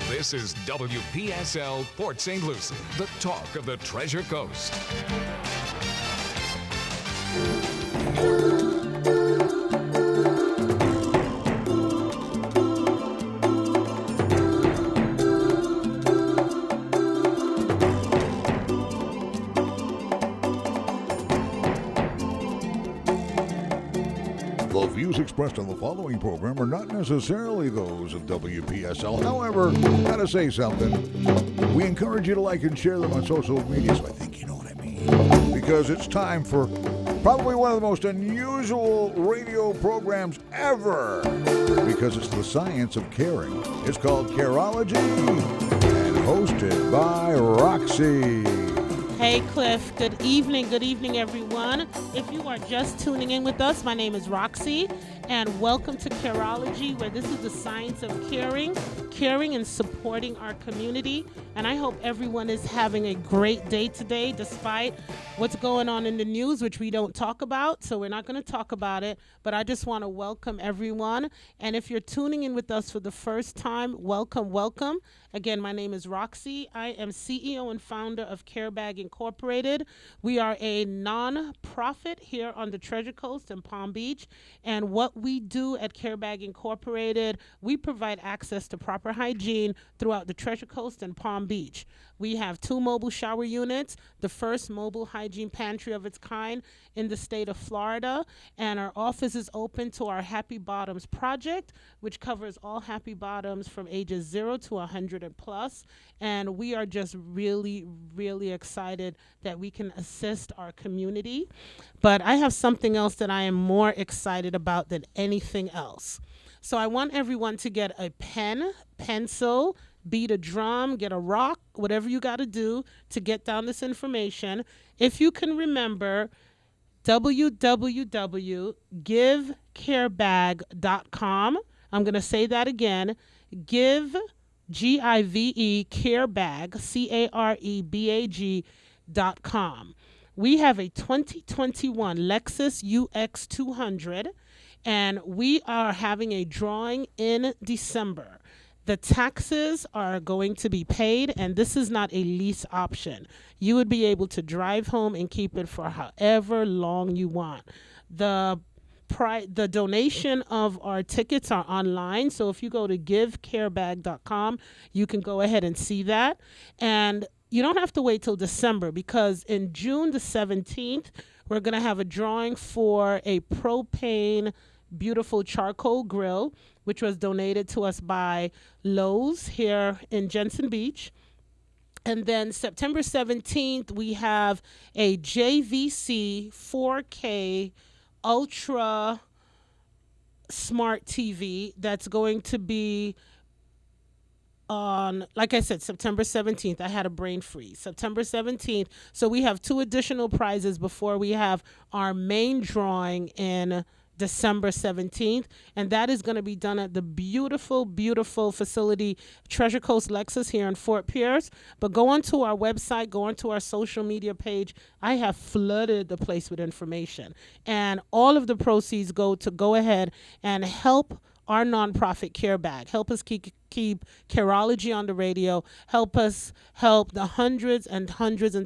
This is WPSL Port St. Lucie, the talk of the Treasure Coast. The views expressed on the following program are not necessarily those of WPSL. However, gotta say something. We encourage you to like and share them on social media, so I think you know what I mean. Because it's time for probably one of the most unusual radio programs ever. Because it's the science of caring. It's called Careology and hosted by Roxie. Hey Cliff, good evening everyone. If you are just tuning in with us, my name is Roxie and welcome to Careology, where this is the science of caring and supporting our community. And I hope everyone is having a great day today despite what's going on in the news, which we don't talk about, so we're not going to talk about it, but I just want to welcome everyone. And if you're tuning in with us for the first time, welcome. Again, my name is Roxie. I am CEO and founder of CareBag Incorporated. We are a non-profit here on the Treasure Coast in Palm Beach. And what we do at CareBag Incorporated, we provide access to proper hygiene throughout the Treasure Coast and Palm Beach. We have 2 mobile shower units, the first mobile hygiene pantry of its kind in the state of Florida. And our office is open to our Happy Bottoms project, which covers all Happy Bottoms from ages 0 to 100 and plus. And we are just really, really excited that we can assist our community. But I have something else that I am more excited about than anything else. So I want everyone to get a pen, pencil, beat a drum, get a rock, whatever you got to do to get down this information. If you can remember, www.givecarebag.com. I'm going to say that again. Give, carebag, carebag.com. We have a 2021 Lexus UX 200, and we are having a drawing in December. The taxes are going to be paid, and this is not a lease option. You would be able to drive home and keep it for however long you want. The donation of our tickets are online, so if you go to givecarebag.com, you can go ahead and see that. And you don't have to wait till December, because in June the 17th, we're going to have a drawing for a propane beautiful charcoal grill, which was donated to us by Lowe's here in Jensen Beach. And then September 17th, we have a JVC 4K Ultra Smart TV that's going to be on, like I said, September 17th. I had a brain freeze. September 17th. So we have 2 additional prizes before we have our main drawing in December 17th, and that is going to be done at the beautiful, beautiful facility, Treasure Coast Lexus here in Fort Pierce. But go onto our website, go onto our social media page. I have flooded the place with information, and all of the proceeds go ahead and help our nonprofit CareBag. Help us keep Careology on the radio. Help us help the hundreds and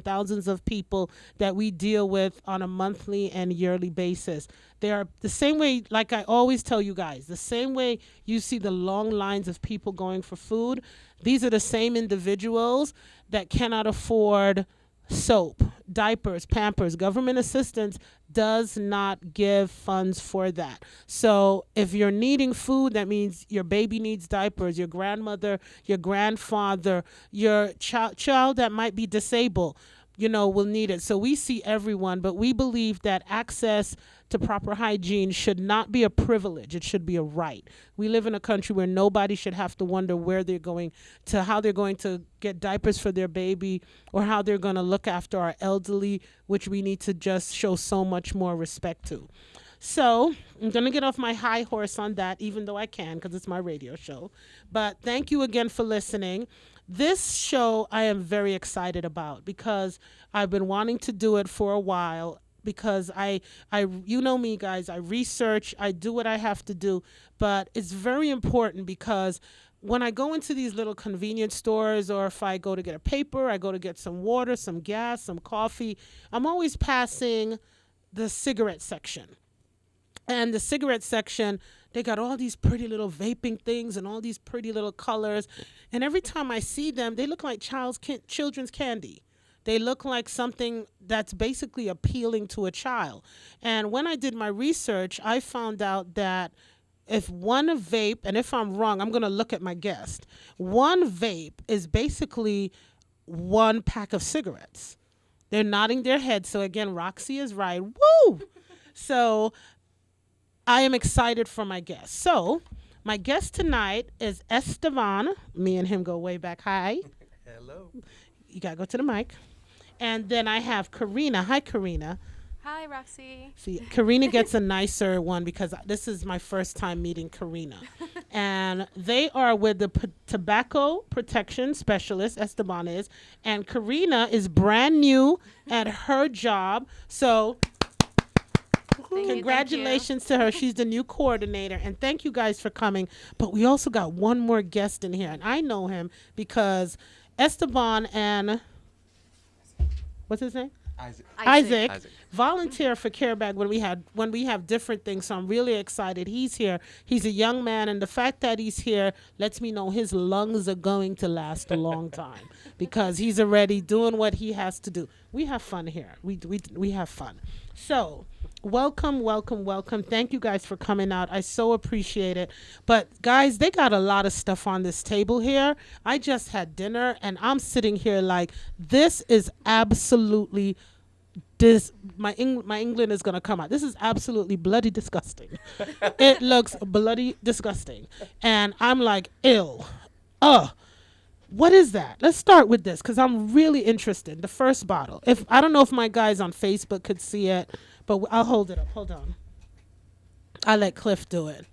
thousands of people that we deal with on a monthly and yearly basis. They are the same way, like I always tell you guys, the same way you see the long lines of people going for food. These are the same individuals that cannot afford soap, diapers, Pampers. Government assistance does not give funds for that. So if you're needing food, that means your baby needs diapers, your grandmother, your grandfather, your child that might be disabled, will need it. So we see everyone, but we believe that access to proper hygiene should not be a privilege. It should be a right. We live in a country where nobody should have to wonder how they're going to get diapers for their baby, or how they're going to look after our elderly, which we need to just show so much more respect to. So I'm going to get off my high horse on that, even though I can, because it's my radio show. But thank you again for listening. This show I am very excited about because I've been wanting to do it for a while. because you know me, guys, I research, I do what I have to do, but it's very important because when I go into these little convenience stores, or if I go to get a paper, I go to get some water, some gas, some coffee, I'm always passing the cigarette section. And the cigarette section, they got all these pretty little vaping things and all these pretty little colors. And every time I see them, they look like children's candy. They look like something that's basically appealing to a child. And when I did my research, I found out that if one vape, and if I'm wrong, I'm going to look at my guest. One vape is basically one pack of cigarettes. They're nodding their heads. So again, Roxie is right. Woo! So I am excited for my guest. So my guest tonight is Esteban. Me and him go way back. Hi. Hello. You got to go to the mic. And then I have Karina. Hi, Karina. Hi, Roxie. See, Karina gets a nicer one because this is my first time meeting Karina. And they are with the tobacco protection specialist, Esteban is. And Karina is brand new at her job. So congratulations to her. She's the new coordinator. And thank you guys for coming. But we also got one more guest in here. And I know him because Esteban and what's his name? Isaac volunteer for CareBag when we have different things. So I'm really excited. He's here. He's a young man, and the fact that he's here lets me know his lungs are going to last a long time because he's already doing what he has to do. We have fun here. We have fun. So welcome. Thank you guys for coming out. I so appreciate it. But guys, they got a lot of stuff on this table here. I just had dinner and I'm sitting here like, this is absolutely my England is going to come out. This is absolutely bloody disgusting. It looks bloody disgusting. And I'm like, ew. What is that? Let's start with this because I'm really interested. The first bottle. I don't know if my guys on Facebook could see it, but I'll hold it up. Hold on. I'll let Cliff do it.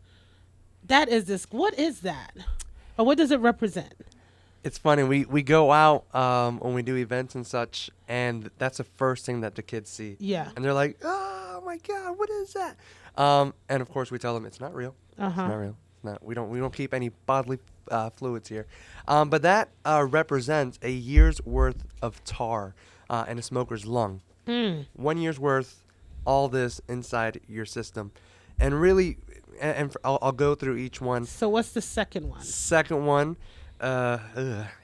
What is that? Or what does it represent? It's funny. We go out when we do events and such, and that's the first thing that the kids see. Yeah. And they're like, oh, my God, what is that? And, of course, we tell them it's not real. It's not real. We don't keep any bodily fluids here. But that represents a year's worth of tar in a smoker's lung. 1 year's worth, all this inside your system. And really, I'll go through each one. So what's the second one? Second one,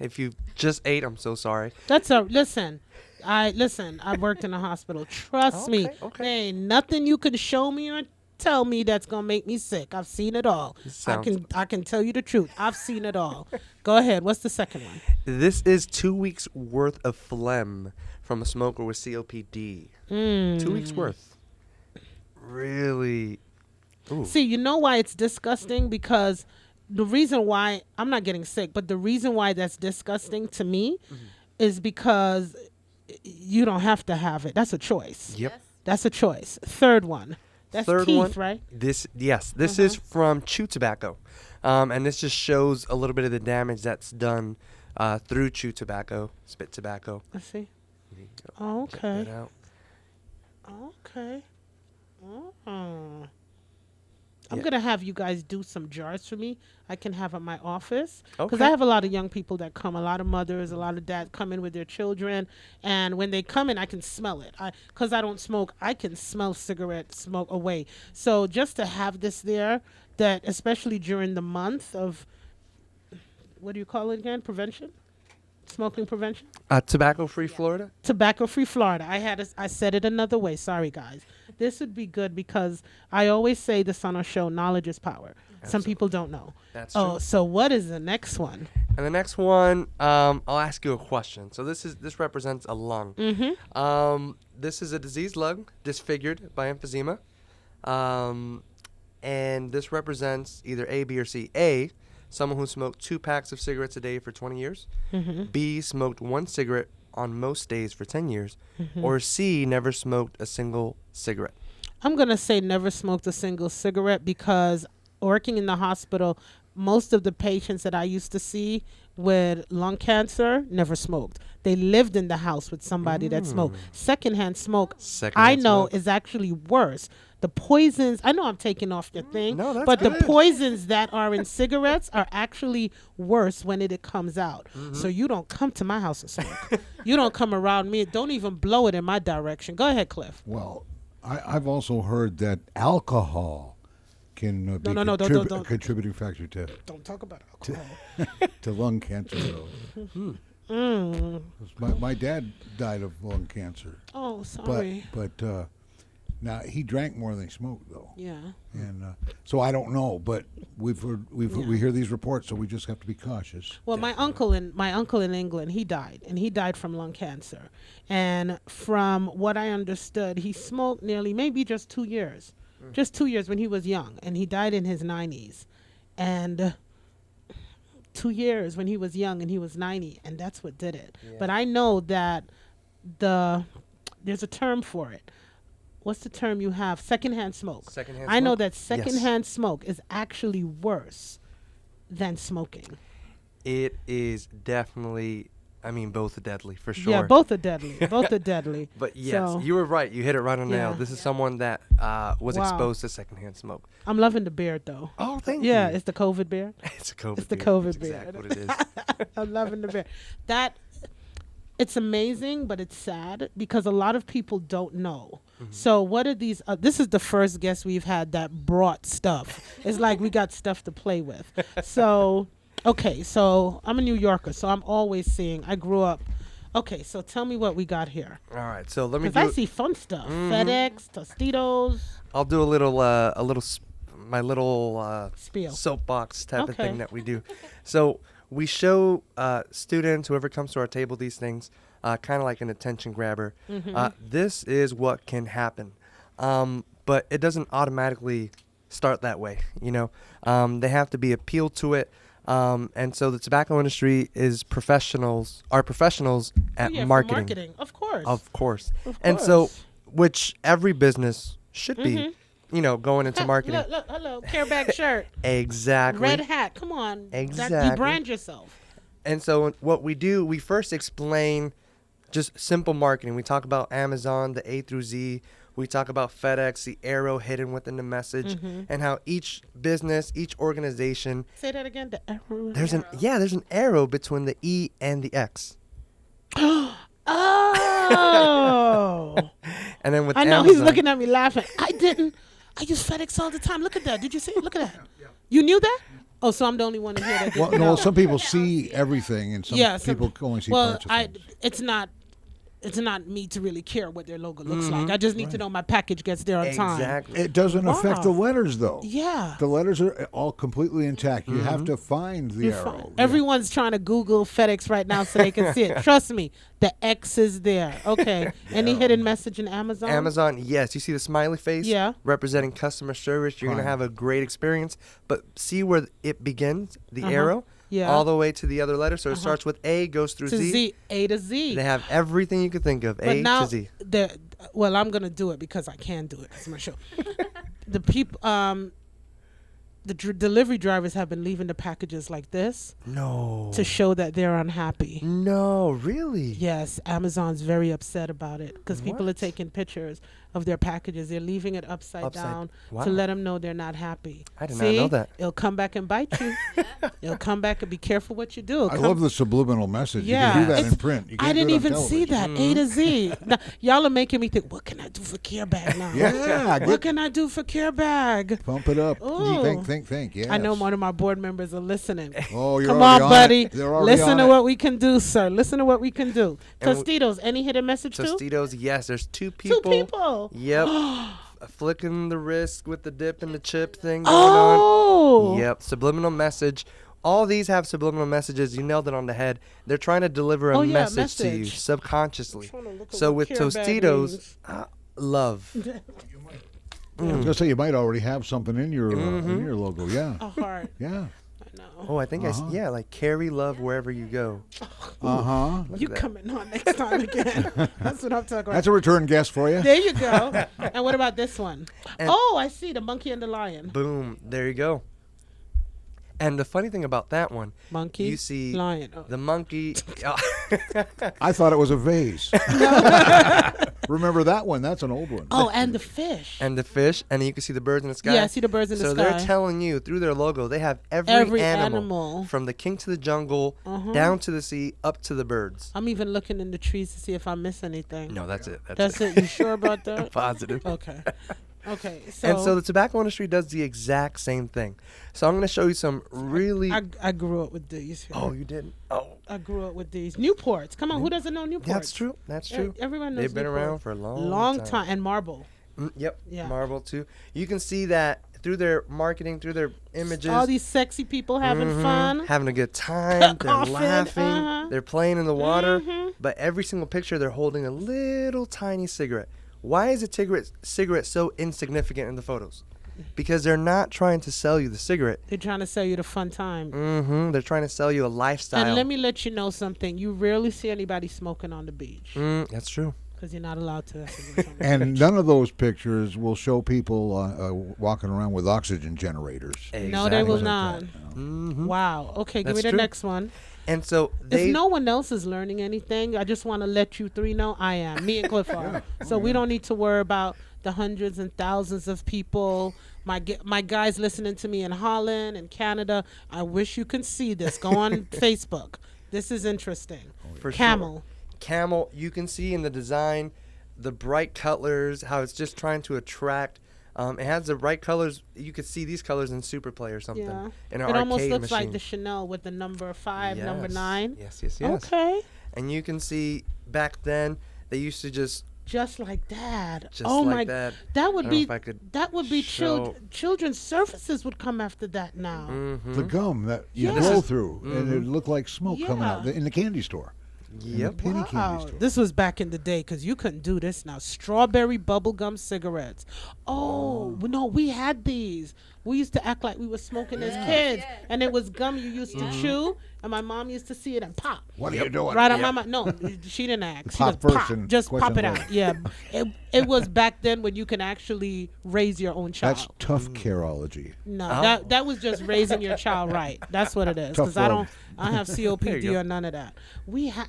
if you just ate, I'm so sorry. Listen. I worked in a hospital. Trust me. Okay. There ain't nothing you can show me or tell me that's gonna make me sick. I've seen it all. I can tell you the truth. I've seen it all. Go ahead. What's the second one? This is 2 weeks worth of phlegm from a smoker with COPD. 2 weeks worth. Really? Ooh. See, you know why it's disgusting? Because the reason why I'm not getting sick, but the reason why that's disgusting to me is because you don't have to have it. That's a choice. Yep. Yes. That's a choice. Third one. That's Third teeth, one, right? This is from chew tobacco. And this just shows a little bit of the damage that's done through chew tobacco, spit tobacco. Let's see. Check that out. Okay. I'm going to have you guys do some jars for me. I can have at my office. Because I have a lot of young people that come, a lot of mothers, a lot of dads come in with their children. And when they come in, I can smell it. Because I don't smoke, I can smell cigarette smoke away. So just to have this there, that especially during the month of, what do you call it again? Prevention? Smoking prevention? Tobacco-free Florida? Tobacco-free Florida. I said it another way. Sorry, guys. This would be good because I always say this on our show, knowledge is power. Absolutely. Some people don't know. That's true. So what is the next one? And the next one, I'll ask you a question. So this represents a lung. This is a diseased lung, disfigured by emphysema. And this represents either A, B, or C. A, someone who smoked 2 packs of cigarettes a day for 20 years. B, smoked 1 cigarette on most days for 10 years. Or C, never smoked a single cigarette. I'm going to say never smoked a single cigarette because working in the hospital, most of the patients that I used to see with lung cancer never smoked. They lived in the house with somebody that smoked. Secondhand smoke, I know, is actually worse. The poisons, I know I'm taking off your thing, No, that's but good. the poisons that are in cigarettes are actually worse when it comes out. So you don't come to my house and smoke. You don't come around me. Don't even blow it in my direction. Go ahead, Cliff. Well, I've also heard that alcohol can be No, a don't. contributing factor to Don't talk about alcohol. to lung cancer. My dad died of lung cancer, Oh, sorry. but now he drank more than he smoked, though. Yeah. And so I don't know, but we hear these reports, so we just have to be cautious. Well, my uncle in England, he died from lung cancer, and from what I understood, he smoked nearly maybe just 2 years, when he was young, and he died in his 90s, and 2 years when he was young and he was 90, and that's what did it. Yeah. But I know that there's a term for it. What's the term you have? Secondhand smoke. Secondhand I know smoke? that secondhand smoke is actually worse than smoking. It is definitely, both are deadly for sure. Yeah, both are deadly. Both are deadly. But yes, So, you were right. You hit it right on the nail. Yeah. This is someone that was Wow. exposed to secondhand smoke. I'm loving the beard though. Oh, thank Yeah, you. it's the COVID beard. It's a COVID. It's the beard. COVID That's beard. exactly what it is. I'm loving the beard. It's amazing, but it's sad because a lot of people don't know. So what are these? This is the first guest we've had that brought stuff. It's like we got stuff to play with. So, okay, so I'm a New Yorker, so I'm always seeing. I grew up. Okay, so tell me what we got here. All right, so let me Because do. I see fun stuff. FedEx, Tostitos. I'll do my little Spiel. soapbox type of Okay. thing that we do. So we show students, whoever comes to our table, these things, kind of like an attention grabber. This is what can happen, but it doesn't automatically start that way. They have to be appealed to it. And so the tobacco industry are professionals at Yeah, for marketing. marketing, of course. Of course. Of And so, course. which every business should be, going into marketing. Look, hello, care bag shirt, Exactly. red hat. Come on, Exactly. you brand yourself. And so what we do, we first explain just simple marketing. We talk about Amazon, the A through Z. We talk about FedEx, the arrow hidden within the message, and how each business, each organization, Say that again. The arrow. there's an arrow between the E and the X. Oh. And then with I know Amazon, he's looking at me laughing. I use FedEx all the time. Look at that. Did you see it? Look at that. You knew that? Oh, so I'm the only one in here that didn't Well, know. no, some people see everything, and some people only see parts of things. It's not me to really care what their logo looks like. I just need to know my package gets there on time. exactly. It doesn't affect the Wow. letters, though. Yeah. The letters are all completely intact. You have to find the arrow. Yeah. Everyone's trying to Google FedEx right now so they can see it. Trust me, the X is there. Okay. Any hidden message in Amazon? Amazon, yes. You see the smiley face? Yeah. Representing customer service. You're going to Fine. have a great experience. But see where it begins, the arrow, Yeah. all the way to the other letter. So it starts with A, goes through To Z, A to Z. They have everything you could think of, But A now, to Z. I'm gonna do it because I can do it. It's my show. The people, delivery drivers have been leaving the packages like this No. to show that they're unhappy. No, really? Yes, Amazon's very upset about it because people are What? taking pictures of their packages. They're leaving it upside down Wow. to let them know they're not happy. I did not See? know that. It'll come back and bite you. It'll come back and be careful what you do. I love the subliminal message. Yeah, You can do that it's- in print. You I can't do didn't it on even see television. that A to Z. Now, y'all are making me think, what can I do for Care Bag now? Yeah, What can I do for Care Bag? pump it up. Ooh. Think. Yes. I know one of my board members are listening. Oh, you're Come already on, buddy. it. They're already Listen on to it. what we can do, sir. Listen to what we can do. And Tostitos, any hidden message too? Tostitos, yes. There's two people. Two people. Yep. Flicking the wrist with the dip and the chip thing going on. Oh. Yep. Subliminal message. All these have subliminal messages. You nailed it on the head. They're trying to deliver a Oh, yeah, message to you message. subconsciously. Trying to look at So what with Care Bag Tostitos, means. love. I was gonna say you might already have something in your logo. Yeah. A heart. Yeah. I know. Oh, I think like carry love wherever you go. You coming on next time again. That's what I'm talking about. That's a return guest for you. There you go. And what about this one? And- Oh, I see. The monkey and the lion. Boom. There you go. And the funny thing about that one, Monkey, you see lion. the monkey. I thought it was a vase. Remember that one? That's an old one. Oh, and the fish. And the fish, and you can see the birds in the sky. Yeah, I see the birds in the sky. So they're telling you through their logo, they have every animal from the king to the jungle, down to the sea, up to the birds. I'm even looking in the trees to see if I miss anything. No, that's it. That's it. You sure about that? Positive. Okay. Okay. And so the tobacco industry does the exact same thing. So I'm going to show you some really. I grew up with these. Oh, you didn't? Oh. I grew up with these Newports. Come on, who doesn't know Newports? That's true. That's true. Everyone knows. They've been Newports. around for a long time. And Marble. Yep. Yeah. Marble too. You can see that through their marketing, through their images. All these sexy people having fun, having a good time. They're Coughing, laughing. They're playing in the water. But every single picture, they're holding a little tiny cigarette. Why is a cigarette so insignificant in the photos? Because they're not trying to sell you the cigarette. They're trying to sell you the fun time. They're trying to sell you a lifestyle. And let me let you know something. You rarely see anybody smoking on the beach. That's true. Because you're not allowed to. And none of those pictures will show people walking around with oxygen generators. Exactly. No, they will not. No. Wow. Okay, give That's me the true. next one. And so If no one else is learning anything, I just want to let you three know I am. Me and Cliff are. So we don't need to worry about the hundreds and thousands of people. My guys listening to me in Holland and Canada. I wish you could see this. Go on Facebook. This is interesting. For Camel. Sure. Camel, you can see in the design, the bright colors, how it's just trying to attract. It has the bright colors. You could see these colors in Super Play or something. Yeah. In an it arcade almost looks machine. like the Chanel with the number 5, number Yes. 9. Yes, yes, yes. Okay. And you can see back then they used to just like that. Just oh like my! that. That would I don't know be if I could children's show- services would come after that now. The gum that you Yeah. blow through, and it looked like smoke coming out Yeah. in the candy store. In Yep. the penny candy Wow, store. this was back in the day because you couldn't do this now. Strawberry bubblegum cigarettes. Oh, no, we had these. We used to act like we were smoking as kids, and it was gum you used to chew, and my mom used to see it and pop. What are you doing? Right on my mouth. No, she didn't ask. She Pop just first pop. and Just question pop it later. out. Yeah. It was back then when you can actually raise your own child. That's tough Careology. No, Oh. that was just raising your child right. That's what it is. Tough Because I love. don't have There you COPD go. or none of that.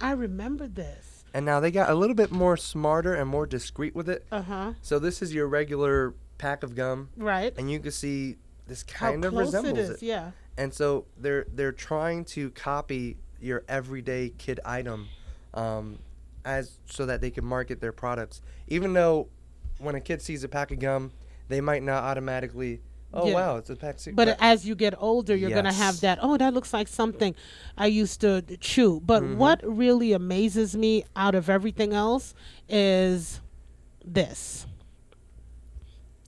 I remember this. And now they got a little bit more smarter and more discreet with it. So this is your regular pack of gum, Right. and you can see this How kind of close resembles it is. Yeah. And so they're trying to copy your everyday kid item, as so that they can market their products. Even though when a kid sees a pack of gum, they might not automatically, oh Yeah. wow, it's a pack of But as you get older, you're going to have Yes. that, oh, that looks like something I used to chew. But what really amazes me out of everything else is this.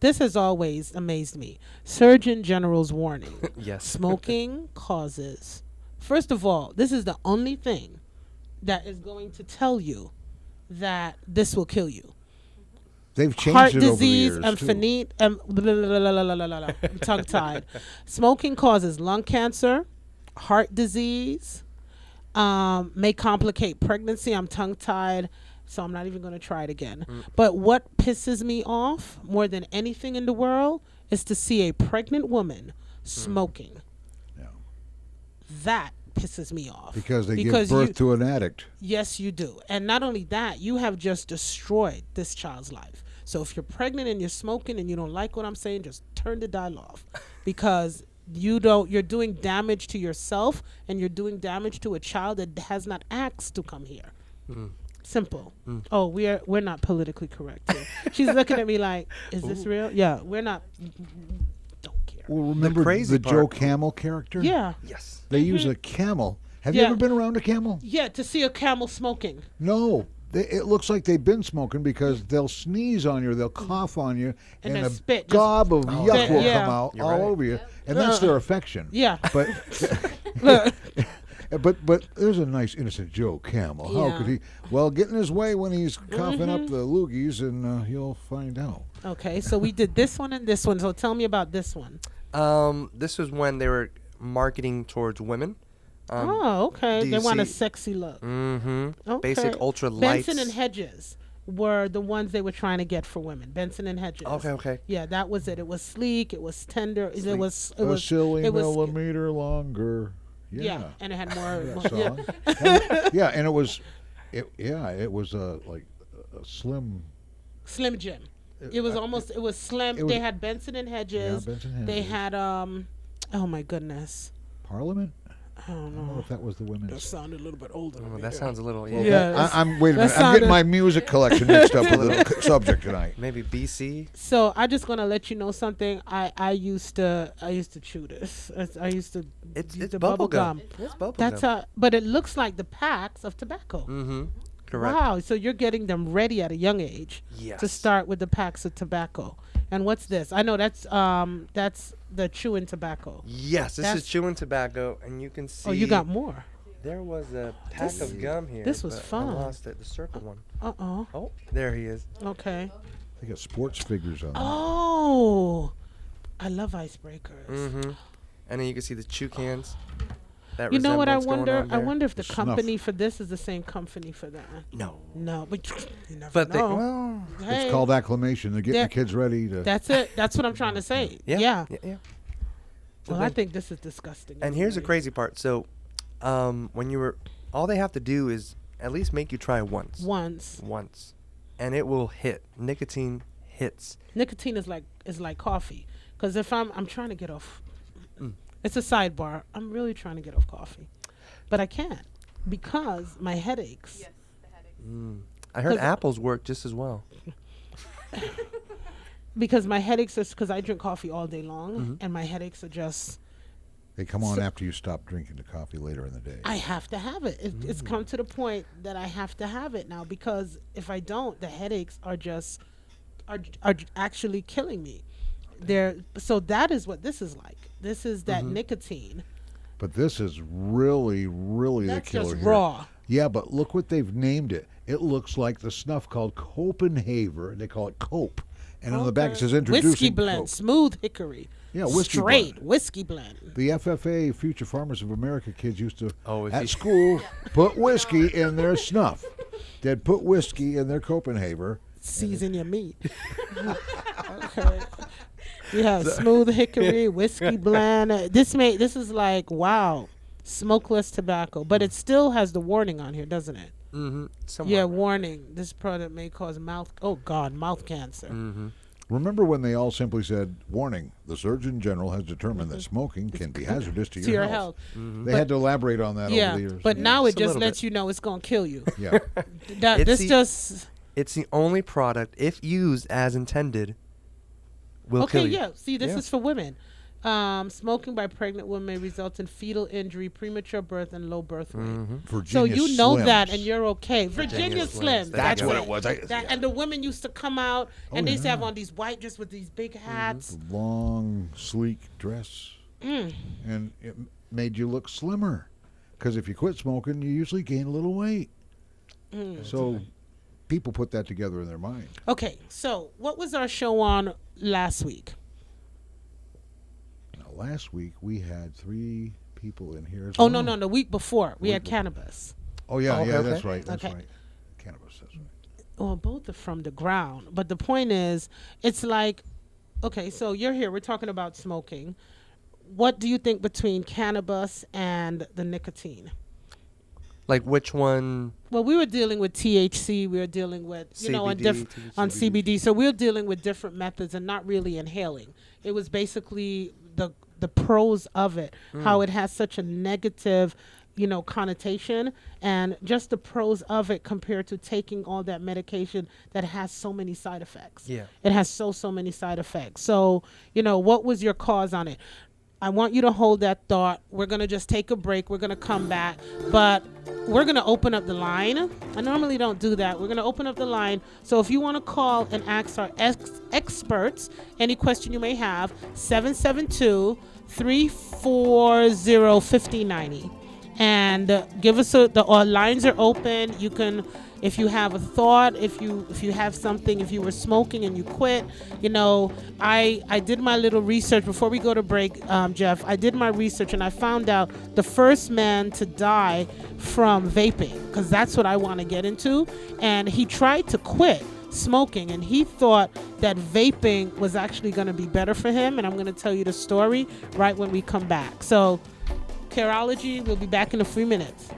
This has always amazed me. Surgeon General's warning. Yes. Smoking causes. First of all, this is the only thing that is going to tell you that this will kill you. They've changed Heart it over the disease, years, too. I'm tongue tied. Smoking causes lung cancer, heart disease, may complicate pregnancy. I'm tongue tied, so I'm not even going to try it again. But what pisses me off more than anything in the world is to see a pregnant woman smoking. Yeah. That pisses me off. Because they give birth to an addict. Yes, you do. And not only that, you have just destroyed this child's life. So if you're pregnant and you're smoking and you don't like what I'm saying, just turn the dial off. Because you're doing damage to yourself and you're doing damage to a child that has not asked to come here. Simple. Oh, we're not politically correct here. She's looking at me like, is this real? Yeah, we're not. Don't care. Well, remember crazy the Joe part- Camel character? Yeah. Yes. They use a camel. Have you Yeah. ever been around a camel? Yeah, to see a camel smoking. No. It looks like they've been smoking because they'll sneeze on you, they'll cough on you, And and then a spit, just- gob of yuck Spit, will yeah. come out You're all right. over you. And that's their affection. Yeah. But Look. but there's a nice innocent Joe Camel. How Yeah. could he? Well, get in his way when he's coughing up the loogies, and you'll find out. Okay, so we did this one and this one. So tell me about this one. This was when they were marketing towards women. Oh, okay. do They you want a see- sexy look. Mm-hmm. Okay. Basic ultra lights. Benson and Hedges. were the ones they were trying to get for women. Benson and Hedges. Okay. Yeah, that was it. It was sleek. It was tender. It was. It a was silly it was, millimeter longer. Yeah, and it had more. That song. Yeah, and it was, it was like a Slim Jim. It was almost. It was slim. They had Benson and Hedges. Yeah, Benson Hedges. They had Oh my goodness. Parliament. I don't know. If that was the women's. That sounded a little bit older. That sounds a little. I'm wait a minute. I'm getting my music collection mixed up with the subject tonight. Maybe BC. So I just gonna let you know something. I used to chew this. I used to. It's the bubble gum. gum. It's bubble That's gum. but it looks like the packs of tobacco. Mm-hmm. Correct. Wow. So you're getting them ready at a young age. Yes. To start with the packs of tobacco. And what's this? I know that's the chewing tobacco. Yes, this is chewing tobacco, and you can see. Oh, you got more. There was a pack of gum here. This was but fun. I lost it. The circle one. Uh-oh. Oh, there he is. Okay. They got sports figures on. Oh, I love icebreakers. Mm-hmm. And then you can see the chew cans. That You know what I resemblance going wonder? on I there. wonder if the Snuff. company for this is the same company for that. No. But you never But they, know. well, Hey, It's called acclimation. They're getting the kids ready to. That's it. That's what I'm trying to say. yeah. Well, I think this is disgusting. And here's the anyway. crazy part. So, all they have to do is at least make you try once. Once, and it will hit. Nicotine hits. Nicotine is like coffee. Because if I'm trying to get off, it's a sidebar. I'm really trying to get off coffee, but I can't because my headaches. Yes, the headaches. I heard apples work just as well. Because my headaches is because I drink coffee all day long, and my headaches are just. They come on after you stop drinking the coffee later in the day. I have to have it. It's come to the point that I have to have it now because if I don't, the headaches are just are actually killing me. So that is what this is like. This is that nicotine. But this is really, really That's the killer just here. raw. Yeah, but look what they've named it. It looks like the snuff called Copenhagen. They call it Cope. And on the back it says introducing whiskey blend, Cope. smooth hickory. Yeah, whiskey straight blend. whiskey blend. The FFA, Future Farmers of America kids used to, if you- at school, put whiskey in their snuff. They'd put whiskey in their Copenhagen. Season your meat. Okay. We have smooth hickory, whiskey blend. This is like, wow, smokeless tobacco. But it still has the warning on here, doesn't it? Mm-hmm. Yeah, warning. This product may cause mouth cancer. Remember when they all simply said, warning, the Surgeon General has determined that smoking can be hazardous to your health. They had to elaborate on that over the years. But now it Just a just little lets bit. you know it's going to kill you. Yeah. It's the only product, if used as intended, will kill you. See, this is for women. Smoking by pregnant women may result in fetal injury, premature birth, and low birth rate. So Virginia you know Slims. that, and you're okay. Virginia Slims. Slims. That's what it was. And the women used to come out, and they used to have on these white, just with these big hats. Long, sleek dress. And it made you look slimmer. Because if you quit smoking, you usually gain a little weight. So people put that together in their mind. Okay, so what was our show on last week? Now, last week, we had 3 people in here. Oh, no, the week before. We had cannabis. Oh, yeah, okay. that's right. That's Okay. right. Cannabis, that's right. Well, both are from the ground. But the point is, it's like, okay, so you're here. We're talking about smoking. What do you think between cannabis and the nicotine? Like which one? Well, we were dealing with THC. We were dealing with, on CBD, on CBD. So we were dealing with different methods and not really inhaling. It was basically the pros of it, how it has such a negative, connotation, and just the pros of it compared to taking all that medication that has so many side effects. Yeah. It has so many side effects. So, what was your cause on it? I want you to hold that thought. We're going to just take a break. We're going to come back. But we're going to open up the line. I normally don't do that. We're going to open up the line. So if you want to call and ask our experts any question you may have, 772-340-5090. and give us our lines are open. You can, if you have a thought, if you have something, if you were smoking and you quit, I did my little research before we go to break, Jeff. I did my research and I found out the first man to die from vaping, because that's what I want to get into. And he tried to quit smoking and he thought that vaping was actually going to be better for him, and I'm going to tell you the story right when we come back. So Careology, we'll be back in a few minutes.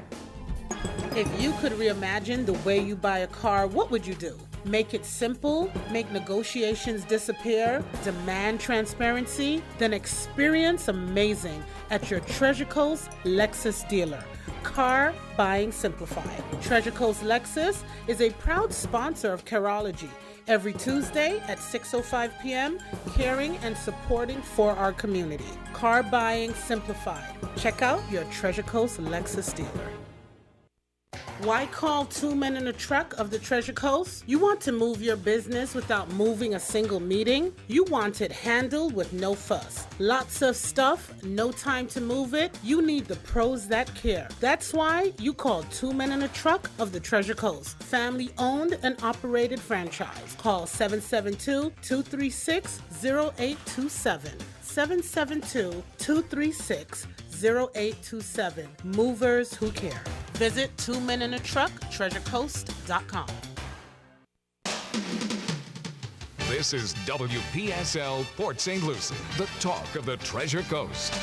If you could reimagine the way you buy a car, what would you do? Make it simple, make negotiations disappear, demand transparency, then experience amazing at your Treasure Coast Lexus dealer. Car Buying Simplified. Treasure Coast Lexus is a proud sponsor of Careology. Every Tuesday at 6:05 p.m., caring and supporting for our community. Car Buying Simplified. Check out your Treasure Coast Lexus dealer. Why call Two Men in a Truck of the Treasure Coast? You want to move your business without moving a single meeting? You want it handled with no fuss. Lots of stuff, no time to move it? You need the pros that care. That's why you call Two Men in a Truck of the Treasure Coast. Family owned and operated franchise. Call 772-236-0827. 772-236-0827. Movers who care. Visit Two Men in a Truck, treasurecoast.com. This is WPSL Port St. Lucie, the talk of the Treasure Coast.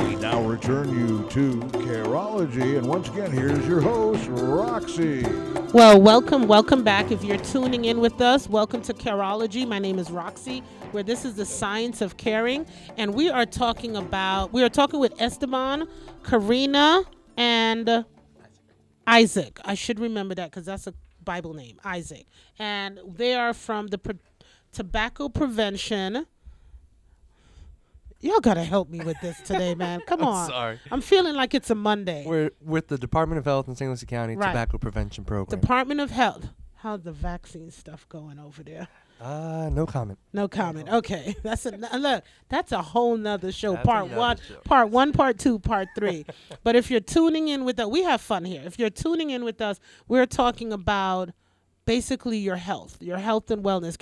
We now return you to Careology, and once again, here's your host, Roxie. Well, welcome back. If you're tuning in with us, welcome to Careology. My name is Roxie, where this is the science of caring, and we are talking with Esteban, Karina, and Isaac. I should remember that because that's a Bible name, Isaac. And they are from the tobacco prevention. Y'all got to help me with this today, man. Come on. Sorry. I'm feeling like it's a Monday. We're with the Department of Health in St. Lucie County Right. Tobacco Prevention Program. Department of Health. How's the vaccine stuff going over there? No comment. No comment. Okay, look. That's a whole nother show. That's Part another one, show. part one, part two, part three. But if you're tuning in with us, we have fun here. If you're tuning in with us, we're talking about basically your health and wellness.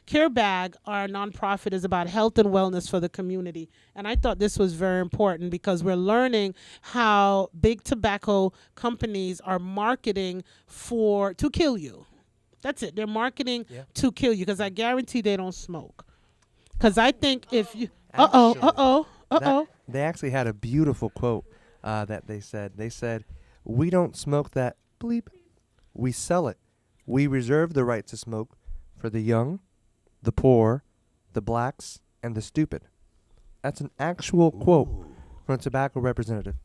Care Bag, our nonprofit, is about health and wellness for the community. And I thought this was very important because we're learning how big tobacco companies are marketing to kill you. That's it. They're marketing to kill you, because I guarantee they don't smoke. Because I think if you... They actually had a beautiful quote that they said. They said, "We don't smoke that bleep. We sell it. We reserve the right to smoke for the young, the poor, the blacks, and the stupid." That's an actual quote from a tobacco representative.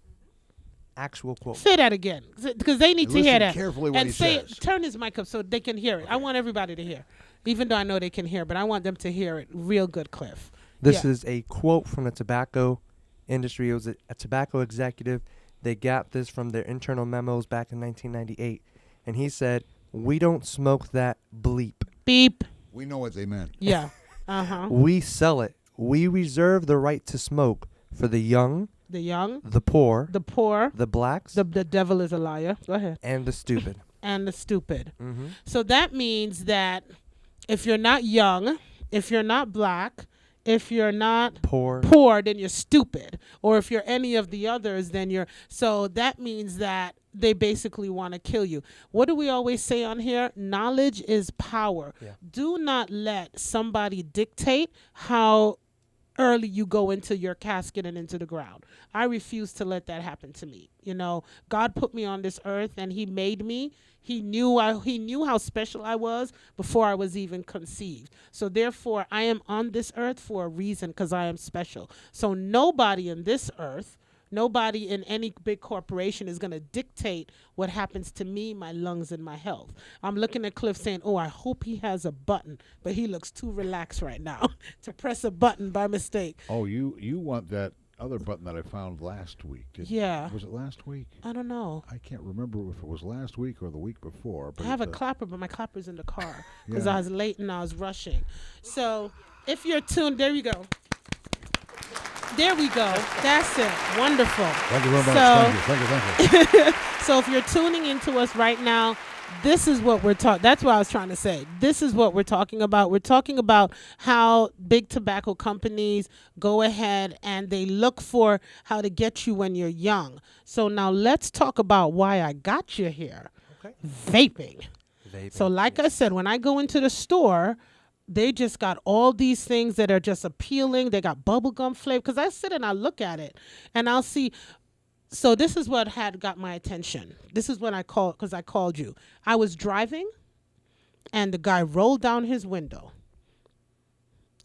Actual quote. Say that again, because they need to hear that. Carefully what and he say says. it, turn his mic up so they can hear it. I want everybody to hear, even though I know they can hear, but I want them to hear it real good, Cliff. This is a quote from the tobacco industry. It was a tobacco executive. They got this from their internal memos back in 1998. And he said, "We don't smoke that bleep. Beep. We know what they meant. Yeah. Uh-huh. We sell it. We reserve the right to smoke for the young, The young, the poor, the blacks, the devil is a liar. Go ahead. and the stupid." And the stupid. Mm-hmm. So that means that if you're not young, if you're not black, if you're not Poor. then you're stupid. Or if you're any of the others, then you're... So that means that they basically want to kill you. What do we always say on here? Knowledge is power. Yeah. Do not let somebody dictate how early you go into your casket and into the ground. I refuse to let that happen to me. God put me on this earth and he made me. He knew how special I was before I was even conceived. So therefore, I am on this earth for a reason, because I am special. So nobody in this earth, nobody in any big corporation is going to dictate what happens to me, my lungs, and my health. I'm looking at Cliff saying, "Oh, I hope he has a button," but he looks too relaxed right now to press a button by mistake. Oh, you want that other button that I found last week? Yeah. Was it last week? I don't know. I can't remember if it was last week or the week before. But I have a it's clapper, but my clapper's in the car because Yeah. I was late and I was rushing. So if you're tuned, there you go. There we go. That's it. Wonderful. Thank you very much. Thank you. So if you're tuning into us right now, this is what we're talking. That's what I was trying to say. This is what we're talking about. We're talking about how big tobacco companies go ahead and they look for how to get you when you're young. So now let's talk about why I got you here. Okay. Vaping. So like I said, when I go into the store, they just got all these things that are just appealing. They got bubblegum flavor. Because I sit and I look at it and I'll see. So this is what had got my attention. This is when I called, because I called you. I was driving and the guy rolled down his window.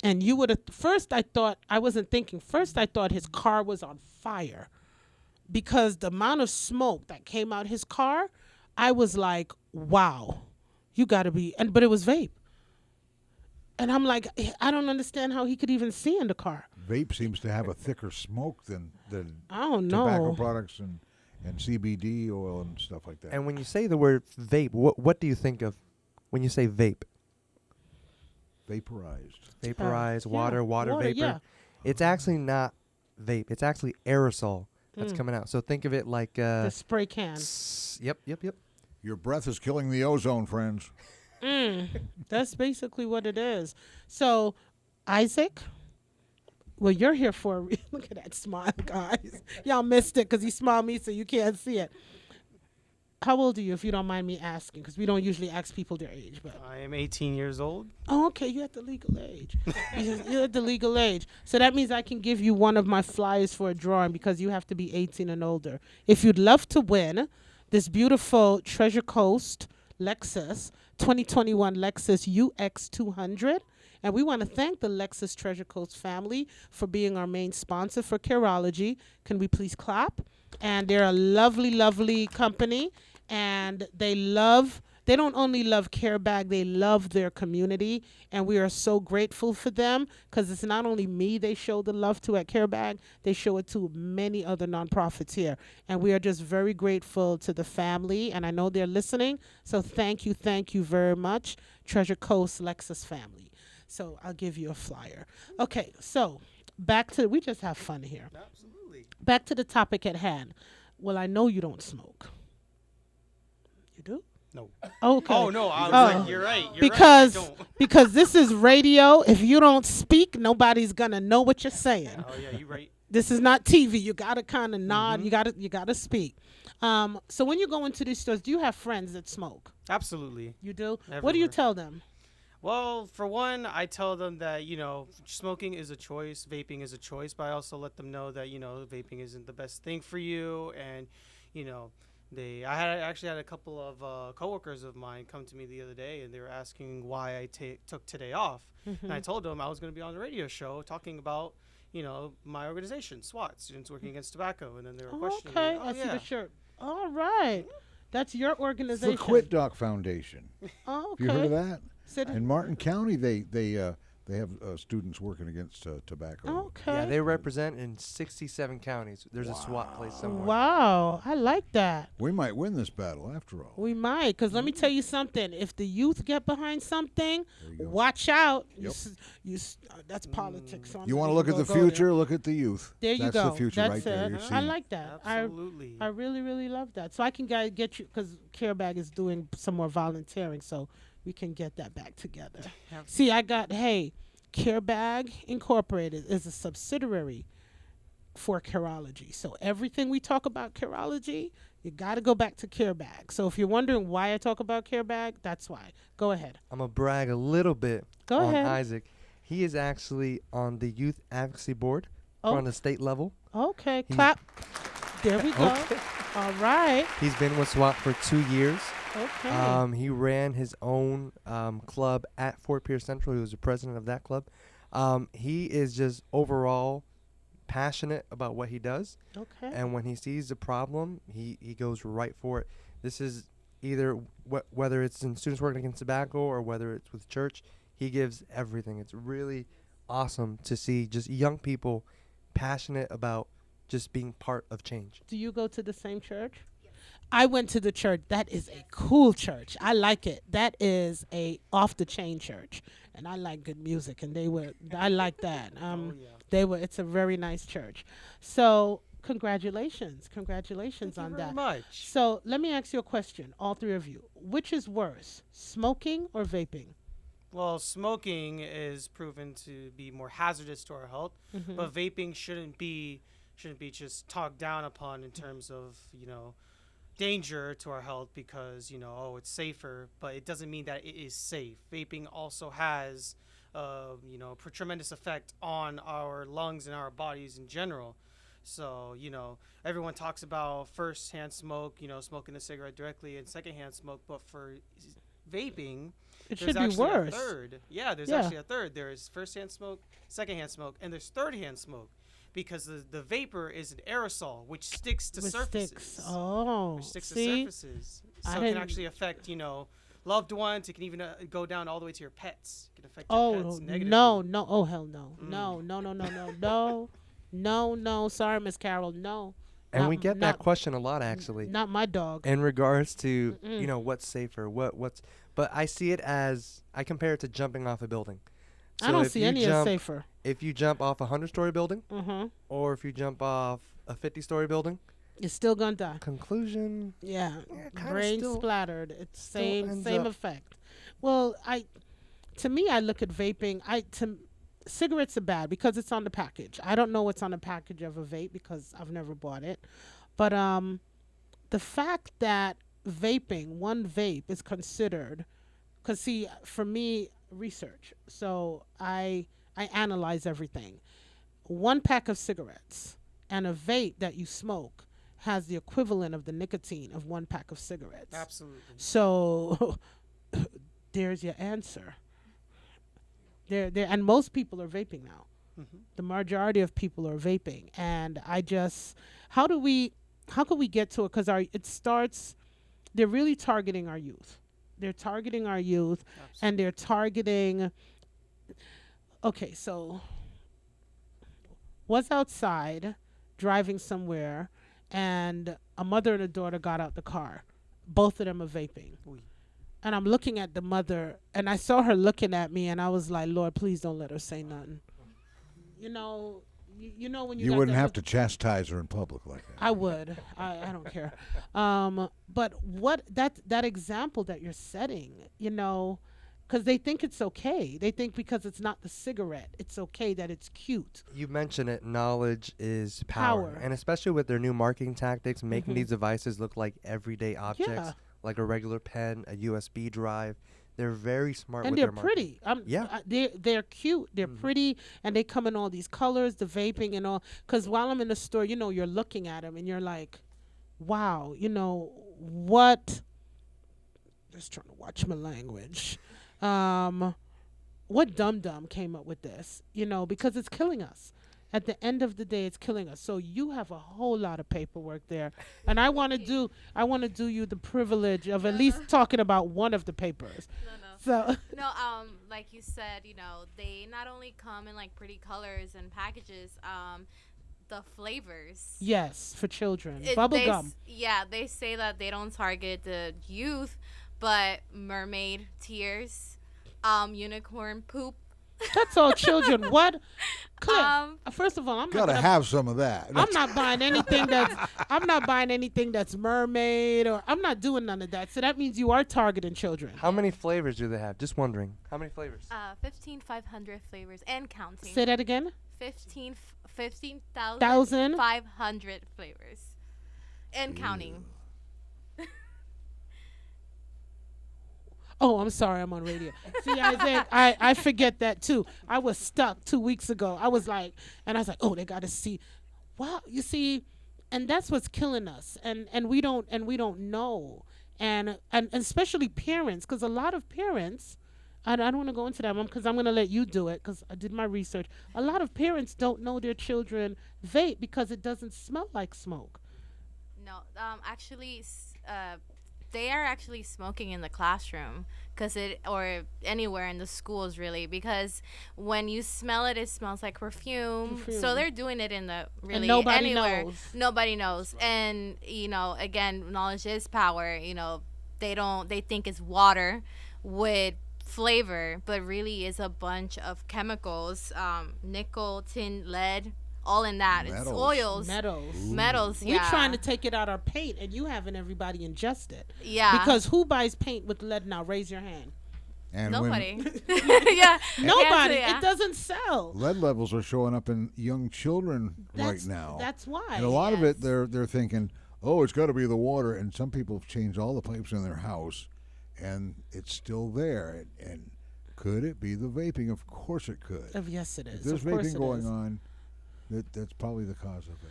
And you would have, first I thought his car was on fire. Because the amount of smoke that came out his car, I was like, wow, you got to be, but it was vape. And I'm like, I don't understand how he could even see in the car. Vape seems to have a thicker smoke than I don't know. Tobacco products and CBD oil and stuff like that. And when you say the word vape, what do you think of when you say vape? Vaporized. Water vapor. Yeah. It's actually not vape. It's actually aerosol that's coming out. So think of it like the spray can. Yep. Your breath is killing the ozone, friends. That's basically what it is. So, Isaac, well, you're here for a look at that smile, guys. Y'all missed it because he smiled me so you can't see it. How old are you, if you don't mind me asking? Because we don't usually ask people their age. But I am 18 years old. Oh, okay. You're at the legal age. You're at the legal age. So that means I can give you one of my flyers for a drawing because you have to be 18 and older. If you'd love to win this beautiful Treasure Coast Lexus 2021 Lexus UX 200. And we want to thank the Lexus Treasure Coast family for being our main sponsor for Careology. Can we please clap? And they're a lovely, lovely company. And they don't only love CareBag, they love their community. And we are so grateful for them because it's not only me they show the love to at CareBag, they show it to many other nonprofits here. And we are just very grateful to the family. And I know they're listening. So thank you very much, Treasure Coast Lexus family. So I'll give you a flyer. Okay, so we just have fun here. Absolutely. Back to the topic at hand. Well, I know you don't smoke. You do? No. Okay. Oh, no. I was like, you're right. Because right, I don't. because this is radio. If you don't speak, nobody's going to know what you're saying. Oh, yeah, you're right. This is not TV. You got to kind of nod. You got to speak. So when you go into these stores, do you have friends that smoke? Absolutely. You do? Everywhere. What do you tell them? Well, for one, I tell them that, smoking is a choice, vaping is a choice, but I also let them know that, vaping isn't the best thing for you. And, I actually had a couple of coworkers of mine come to me the other day, and they were asking why I took today off. And I told them I was going to be on the radio show talking about, my organization, SWAT, Students Working Against Tobacco. And then they were questioning me. Okay, I see the shirt. All right. That's your organization. The Quit Doc Foundation. Oh, okay. You heard of that? Sit In Martin County, they have students working against tobacco. Okay. Yeah, they represent in 67 counties. There's a SWAT place somewhere. Wow, I like that. We might win this battle after all. We might, because let me tell you something. If the youth get behind something, watch out. Yep. That's politics. So You want to look at the future? Look at the youth. There you That's go. the future That's right there. You're I seeing. like that. Absolutely. I really, really love that. So I can get you, because CareBag is doing some more volunteering, so we can get that back together. See, CareBag Incorporated is a subsidiary for Careology. So everything we talk about Careology, you got to go back to CareBag. So if you're wondering why I talk about CareBag, that's why. Go ahead. I'm going to brag a little bit Go on ahead. Isaac. He is actually on the Youth Advocacy Board on the state level. Okay, clap. There we go. Okay. All right. He's been with SWAT for 2 years. Okay. He ran his own club at Fort Pierce Central. He was the president of that club. He is just overall passionate about what he does. Okay. And when he sees the problem, he goes right for it. This is either whether it's in Students Working Against Tobacco or whether it's with church, he gives everything. It's really awesome to see just young people passionate about just being part of change. Do you go to the same church? I went to the church. That is a cool church. I like it. That is a off the chain church, and I like good music. And I like that. It's a very nice church. So congratulations Thank you on very that. much. So let me ask you a question, all three of you. Which is worse, smoking or vaping? Well, smoking is proven to be more hazardous to our health, but vaping shouldn't be just talked down upon in terms of, danger to our health because, it's safer, but it doesn't mean that it is safe. Vaping also has tremendous effect on our lungs and our bodies in general. So, everyone talks about first-hand smoke, smoking a cigarette directly, and second-hand smoke, but for vaping, It there's should be actually worse. a third. Yeah, there's actually a third. There's first-hand smoke, second-hand smoke, and there's third-hand smoke because the vapor is an aerosol which sticks to surfaces. Oh, Which sticks see? to surfaces. I So it didn't- can actually affect, loved ones. It can even go down all the way to your pets. It can affect Oh, your pets negatively. no. Oh, hell no. No. Sorry, Miss Carol. No. And we Not- get that not- question a lot, actually, Not my dog. in regards to what's safer, what's. But I see it as I compare it to jumping off a building. So I don't if see you any as jump- safer. If you jump off a 100-story building, Mm-hmm. or if you jump off a 50-story building, You're still gonna die. conclusion. Yeah, kinda brain still- splattered. It's still same ends same up- effect. Well, to me, I look at vaping. Cigarettes are bad because it's on the package. I don't know what's on the package of a vape because I've never bought it. But the fact that one vape is considered, because see, for me, research. So I analyze everything. One pack of cigarettes and a vape that you smoke has the equivalent of the nicotine of one pack of cigarettes. Absolutely. So there's your answer. There, and most people are vaping now. The majority of people are vaping, and how could we get to it? Because they're really targeting our youth. They're targeting our youth, and they're targeting. Okay, so was outside driving somewhere, and a mother and a daughter got out the car. Both of them are vaping. Oui. And I'm looking at the mother, and I saw her looking at me, and I was like, Lord, please don't let her say nothing. You know when you You got wouldn't that have look- to chastise her in public like that. I would. I don't care. But what that example that you're setting, because they think it's okay. They think because it's not the cigarette, it's okay that it's cute. You mentioned it. Knowledge is power, and especially with their new marketing tactics, making these devices look like everyday objects, Yeah. like a regular pen, a USB drive. They're very smart And with they're their marketing. pretty. Yeah. They're cute. They're pretty, and they come in all these colors, the vaping and all. Because while I'm in the store, you're looking at them, and you're like, wow, what? Just trying to watch my language. What dum-dum came up with this? Because it's killing us. At the end of the day, it's killing us. So you have a whole lot of paperwork there, and I want to do you the privilege of at least talking about one of the papers. No. So Like you said, they not only come in like pretty colors and packages, the flavors. yes, for children, They bubblegum. they say that they don't target the youth, but mermaid tears, unicorn poop. That's all children. What? Cliff, first of all, I'm Gotta not have some of that. I'm not buying anything that's mermaid, or I'm not doing none of that. So that means you are targeting children. How many flavors do they have? Just wondering. How many flavors? 15,500 flavors and counting. Say that again. 15,500 flavors and counting. Oh, I'm sorry, I'm on radio. See, Isaac, I forget that too. I was stuck 2 weeks ago. I was like, oh, they got to see. Wow, you see, and that's what's killing us. And we don't know. And especially parents, because a lot of parents, I don't want to go into that one because I'm going to let you do it because I did my research. A lot of parents don't know their children vape because it doesn't smell like smoke. No, actually, they are actually smoking in the classroom or anywhere in the schools, really, because when you smell it, it smells like perfume. So they're doing it in the really nobody anywhere. knows. Nobody knows. And again, knowledge is power. They think it's water with flavor, but really is a bunch of chemicals, nickel, tin, lead, all in that. It's Metals. oils. Metals, yeah. We're trying to take it out our paint, and you having everybody ingest it. Yeah. Because who buys paint with lead now? Raise your hand. And Nobody. Yeah. Nobody. Yeah. It doesn't sell. lead levels are showing up in young children right now. That's why. And a lot of it, they're thinking, oh, it's got to be the water. And some people have changed all the pipes in their house, and it's still there. And could it be the vaping? Of course it could. Yes, it is. If there's Of course vaping it going is. on, that's probably the cause of it.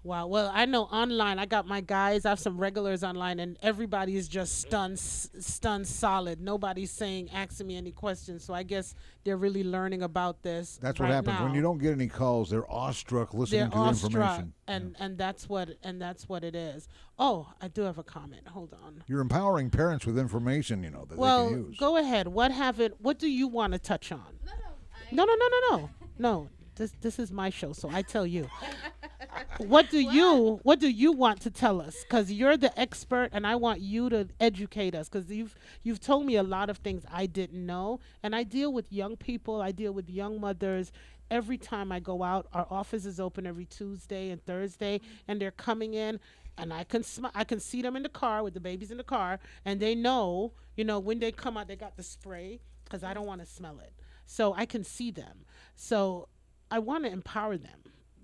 Wow. Well, I know online, I got my guys, I have some regulars online, and everybody is just stunned solid. Nobody's asking me any questions. So I guess they're really learning about this. That's what right happens now. when you don't get any calls. They're awestruck listening They're to the awestruck, information. and that's what it is. Oh, I do have a comment. Hold on. You're empowering parents with information, that they can use. Go ahead. What do you want to touch on? No. This is my show, so I tell you. What do you want to tell us? Because you're the expert, and I want you to educate us. Because you've told me a lot of things I didn't know, and I deal with young people. I deal with young mothers. Every time I go out, our office is open every Tuesday and Thursday, and they're coming in, and I can see them in the car with the babies in the car, and they know, when they come out, they got the spray because I don't want to smell it, so I can see them. So I want to empower them.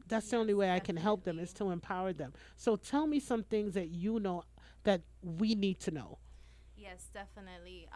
That's the only way I can help them, is to empower them. So tell me some things that you know that we need to know. Yes, definitely.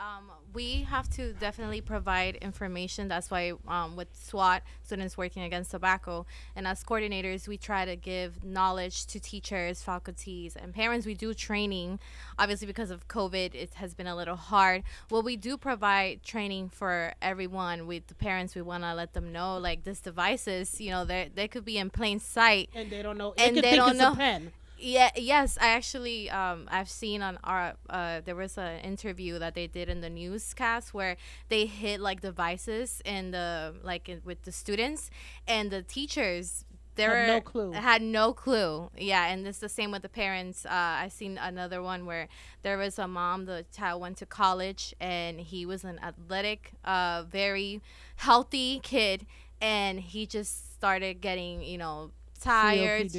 We have to definitely provide information. That's why with SWAT, Students Working Against Tobacco, and as coordinators, we try to give knowledge to teachers, faculties, and parents. We do training. Obviously, because of COVID, it has been a little hard. Well, we do provide training for everyone. With the parents, we want to let them know, like, these devices, they could be in plain sight. And they don't know. And they they don't it's know. A pen. Yeah. Yes. I actually, I've seen on our, there was an interview that they did in the newscast where they hid like devices in with the students, and the teachers, had no clue. Yeah. And it's the same with the parents. I seen another one where there was a mom, the child went to college, and he was an athletic, very healthy kid, and he just started getting, tired,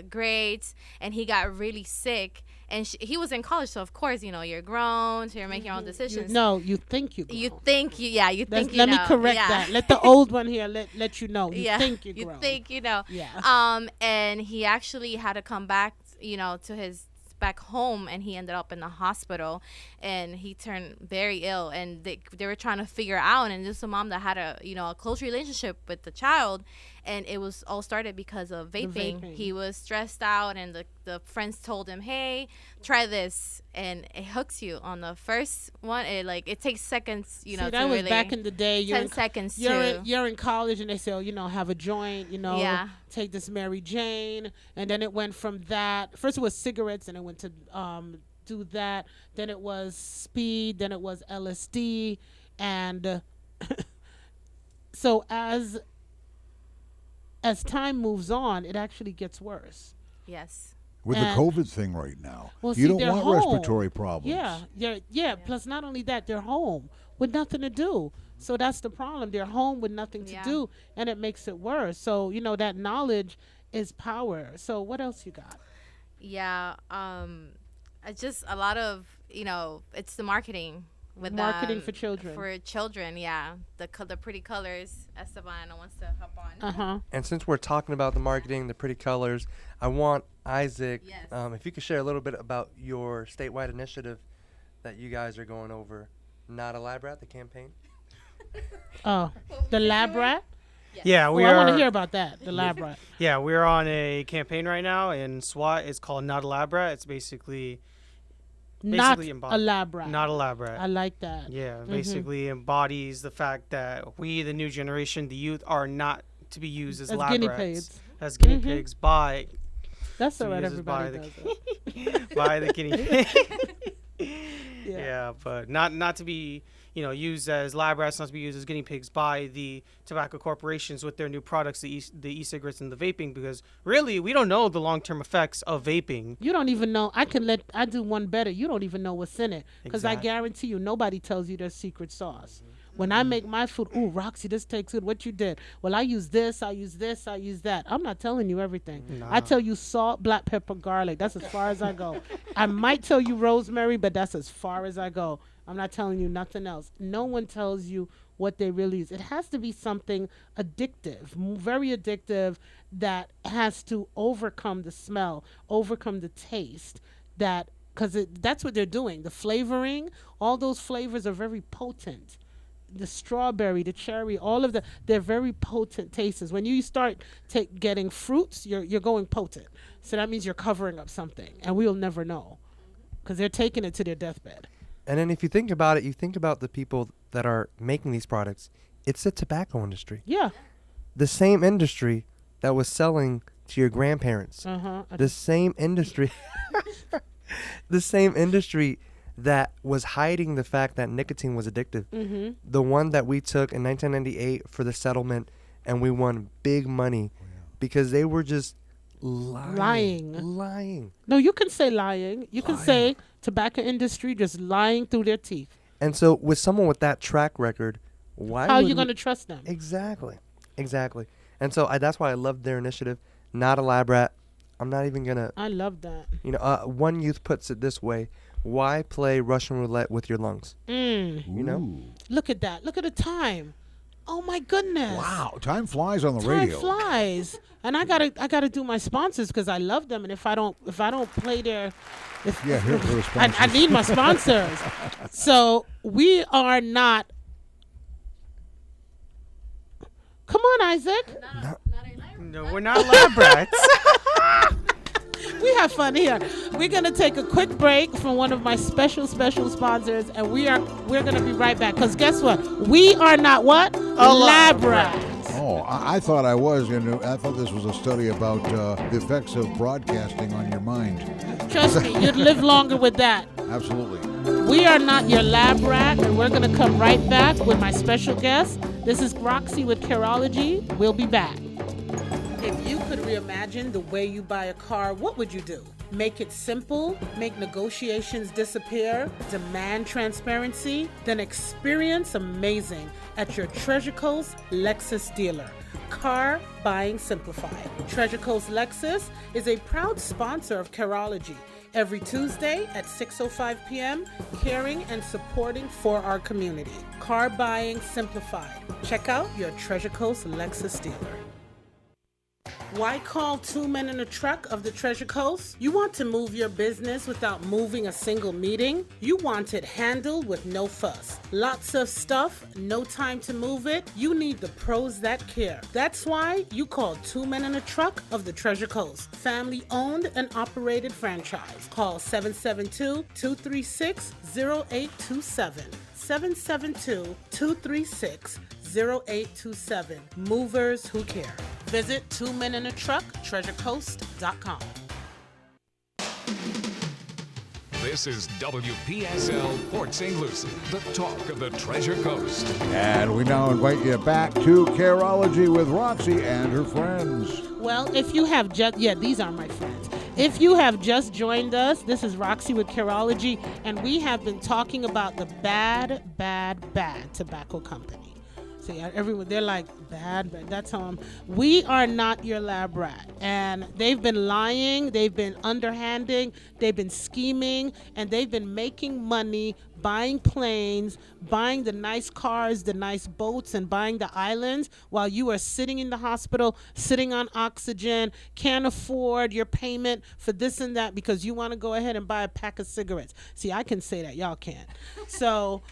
grades, and he got really sick, and he was in college, so of course, you're grown, so you're making your own decisions. You think you grown. You think you think let me correct that. Let the old one here let you know. You think you grown. You think you know. Yeah. And he actually had to come back, to his back home, and he ended up in the hospital, and he turned very ill, and they were trying to figure out, and this is a mom that had a close relationship with the child, and it was all started because of vaping. He was stressed out, and the friends told him, hey, try this, and it hooks you on the first one. It takes seconds, See, that was really back in the day. 10 seconds you're in college, and they say, have a joint, take this Mary Jane, and then it went from that. First it was cigarettes, and it went to do that. Then it was speed. Then it was LSD, and so as time moves on, it actually gets worse. Yes. With the COVID thing right now, well, you don't they're want home. respiratory problems. Yeah. Plus, not only that, they're home with nothing to do. So that's the problem. They're home with nothing to do, and it makes it worse. So that knowledge is power. So what else you got? Yeah. Just a lot of it's the marketing. With marketing for children. For children, yeah. The pretty colors. Esteban wants to hop on. And since we're talking about the marketing, the pretty colors, I want Isaac, if you could share a little bit about your statewide initiative that you guys are going over. Not a Lab Rat, the campaign. Oh, the Lab Rat? Yes. Yeah, I want to hear about that, the Lab Rat. Yeah, we're on a campaign right now in SWAT. It's called Not a Lab Rat. It's basically not a lab rat. Not a lab rat. I like that. Yeah, basically embodies the fact that we, the new generation, the youth, are not to be used as lab guinea rats. Pigs. As guinea pigs by... That's all right, everybody does it. By the guinea pig. Yeah, but not to be, used as lab rats, not to be used as guinea pigs by the tobacco corporations with their new products, the e-cigarettes and the vaping, because really we don't know the long-term effects of vaping. You don't even know. I do one better. You don't even know what's in it, because I guarantee you nobody tells you their secret sauce. When I make my food, ooh, Roxie, this tastes good. What you did? Well, I use this, I use this, I use that. I'm not telling you everything. Nah. I tell you salt, black pepper, garlic. That's as far as I go. I might tell you rosemary, but that's as far as I go. I'm not telling you nothing else. No one tells you what they really use. It has to be something addictive, very addictive, that has to overcome the smell, overcome the taste, because that's what they're doing. The flavoring, all those flavors are very potent. The strawberry, the cherry, all of they're very potent tastes. When you start getting fruits, you're going potent. So that means you're covering up something, and we'll never know, because they're taking it to their deathbed. And then if you think about it, you think about the people that are making these products. It's the tobacco industry. Yeah. The same industry that was selling to your grandparents. The same industry. The same industry that was hiding the fact that nicotine was addictive. The one that we took in 1998 for the settlement, and we won big money because they were just lying. No, you can say lying. You can say tobacco industry just lying through their teeth. And so with someone with that track record, why how are you going to trust them? Exactly. And so that's why I love their initiative. Not a lab rat. I'm not even going to. I love that. One youth puts it this way. Why play Russian roulette with your lungs? Look at that. Look at the time. Oh my goodness. Wow, time flies on the radio. Time flies. And I gotta do my sponsors, because I love them, and if I don't play their here for the sponsors. I need my sponsors. So we are not. Come on, Isaac. No, we're not lab rats. We have fun here. We're gonna take a quick break from one of my special sponsors, and we're gonna be right back. Because guess what? We are not what? Lab rats. Oh, I thought I was. I thought this was a study about the effects of broadcasting on your mind. Trust me, you'd live longer with that. Absolutely. We are not your lab rat, and we're gonna come right back with my special guest. This is Roxie with Careology. We'll be back. If you could reimagine the way you buy a car, what would you do? Make it simple, make negotiations disappear, demand transparency, then experience amazing at your Treasure Coast Lexus dealer. Car Buying Simplified. Treasure Coast Lexus is a proud sponsor of Careology. Every Tuesday at 6:05 p.m., caring and supporting for our community. Car Buying Simplified. Check out your Treasure Coast Lexus dealer. Why call two men in a truck of the Treasure Coast? You want to move your business without moving a single meeting? You want it handled with no fuss. Lots of stuff, no time to move it? You need the pros that care. That's why you call two men in a truck of the Treasure Coast. Family owned and operated franchise. Call 772-236-0827. 772-236-0827. Movers who care. Visit Two Men in a Truck, TreasureCoast.com. This is WPSL Port St. Lucie, the talk of the Treasure Coast. And we now invite you back to Careology with Roxie and her friends. Well, if you have these are my friends. If you have just joined us, this is Roxie with Careology, and we have been talking about the bad tobacco company. See, everyone, they're like, bad. That's how we are not your lab rat. And they've been lying, they've been underhanding, they've been scheming, and they've been making money buying planes, buying the nice cars, the nice boats, and buying the islands while you are sitting in the hospital, sitting on oxygen, can't afford your payment for this and that because you want to go ahead and buy a pack of cigarettes. See, I can say that. Y'all can't. So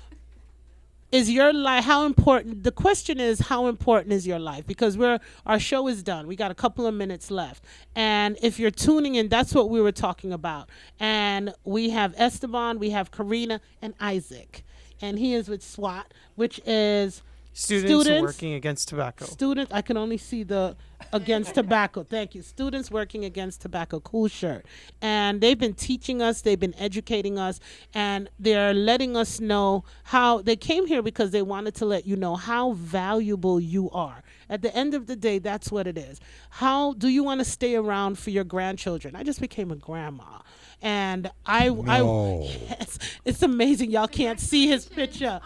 is your life, how important, the question is, how important is your life? Because our show is done. We got a couple of minutes left. And if you're tuning in, that's what we were talking about. And we have Esteban, we have Karina, and Isaac. And he is with SWAT, which is Students working against tobacco. Students, I can only see the against tobacco. Thank you. Students working against tobacco. Cool shirt. And they've been teaching us, they've been educating us, and they're letting us know how they came here because they wanted to let you know how valuable you are. At the end of the day, that's what it is. How do you want to stay around for your grandchildren? I just became a grandma. And yes, it's amazing. Y'all can't see his picture.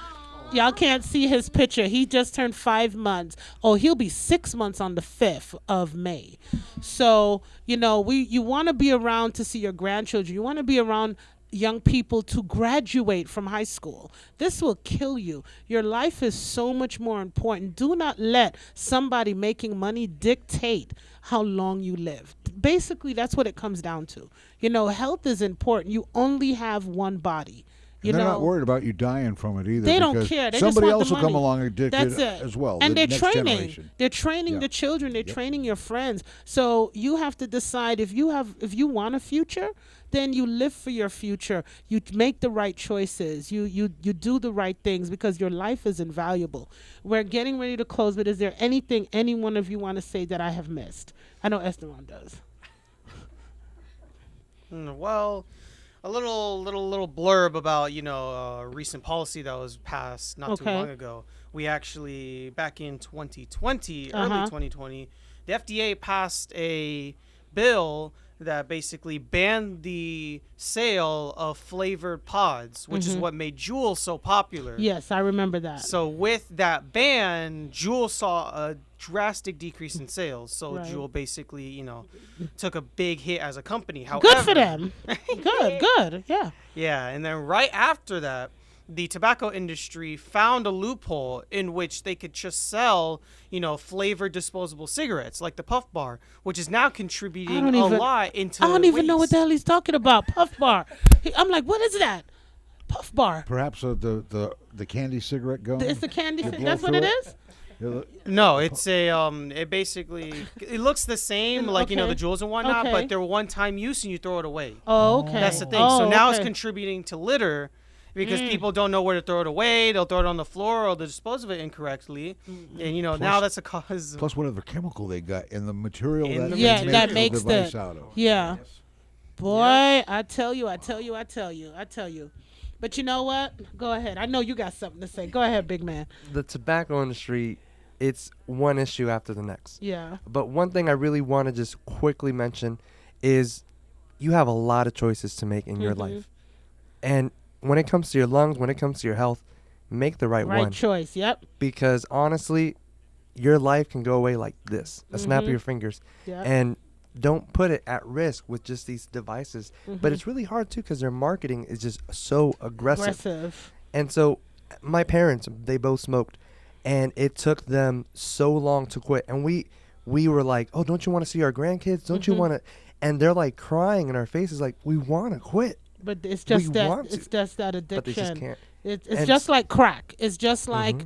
Y'all can't see his picture. He just turned 5 months. Oh, he'll be 6 months on the 5th of May. So, you want to be around to see your grandchildren. You want to be around young people to graduate from high school. This will kill you. Your life is so much more important. Do not let somebody making money dictate how long you live. Basically, that's what it comes down to. Health is important. You only have one body. They're not worried about you dying from it either. They don't care. They somebody just want else the will come money. along addicted That's it. as well. And the they're next training. generation. They're training the children. They're training your friends. So you have to decide if you want a future, then you live for your future. You make the right choices. You do the right things because your life is invaluable. We're getting ready to close, but is there anything any one of you want to say that I have missed? I know Esteban does. Well, a little blurb about a recent policy that was passed not too long ago. We actually back in 2020, early 2020, the FDA passed a bill that basically banned the sale of flavored pods, which is what made Juul so popular. Yes, I remember that. So with that ban, Juul saw a drastic decrease in sales. So Juul basically, took a big hit as a company. However, good for them. Good. Yeah. Yeah, and then right after that, the tobacco industry found a loophole in which they could just sell, flavored disposable cigarettes like the Puff Bar, which is now contributing a lot into I don't even know what waste. the hell he's talking about. Puff Bar. I'm like, what is that? Puff Bar. Perhaps the candy cigarette gum. It's the candy. You blow That's what through it is. No, it's it basically it looks the same like the Juuls and whatnot, but they're one-time use and you throw it away. Oh, okay. That's the thing. So now it's contributing to litter. Because people don't know where to throw it away, they'll throw it on the floor or they'll dispose of it incorrectly, and now that's a cause. Plus, whatever chemical they got in the material that that makes the device out of. Yeah, boy, I tell you. But you know what? Go ahead. I know you got something to say. Go ahead, big man. The tobacco industry, it's one issue after the next. Yeah. But one thing I really want to just quickly mention is you have a lot of choices to make in your life, and when it comes to your lungs, when it comes to your health, make the right one. Right choice, yep. Because honestly, your life can go away like this, a snap of your fingers. Yep. And don't put it at risk with just these devices. But it's really hard too because their marketing is just so aggressive. And so my parents, they both smoked. And it took them so long to quit. And we were like, oh, don't you want to see our grandkids? Don't you want to? And they're like crying in our faces like, we want to quit. But it's just that addiction. But they just can't. It's just like crack. It's just like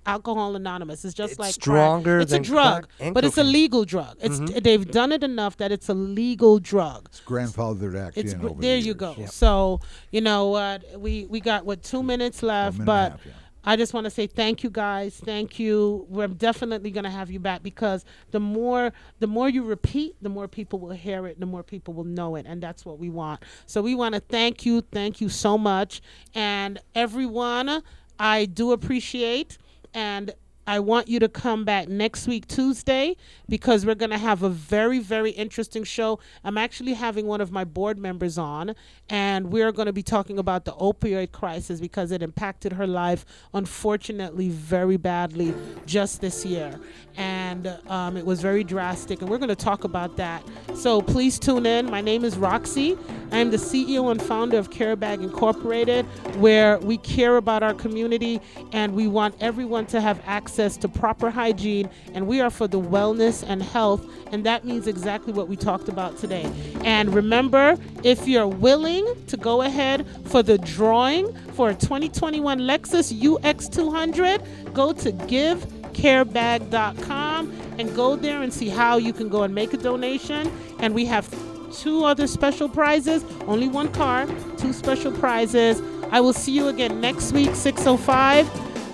Alcohol Anonymous. It's just like stronger crack. It's than a drug, crack and but it's a cocaine. legal drug. They've done it enough that it's a legal drug. It's grandfathered act in over there. the You years. go. Yep. So you know what? We got 2 minutes left, minute but. and a half, yeah. I just want to say thank you guys. Thank you. We're definitely going to have you back because the more you repeat, the more people will hear it, the more people will know it, and that's what we want. So we want to thank you so much. And everyone, I do appreciate, and I want you to come back next week, Tuesday, because we're going to have a very, very interesting show. I'm actually having one of my board members on, and we're going to be talking about the opioid crisis because it impacted her life, unfortunately, very badly just this year. And it was very drastic, and we're going to talk about that. So please tune in. My name is Roxie. I am the CEO and founder of CareBag Incorporated, where we care about our community, and we want everyone to have access to proper hygiene, and we are for the wellness and health, and that means exactly what we talked about today. And remember, if you're willing to go ahead for the drawing for a 2021 Lexus UX200, go to givecarebag.com and go there and see how you can go and make a donation. And we have 2 other special prizes, only 1 car, 2 special prizes. I will see you again next week, 6:05.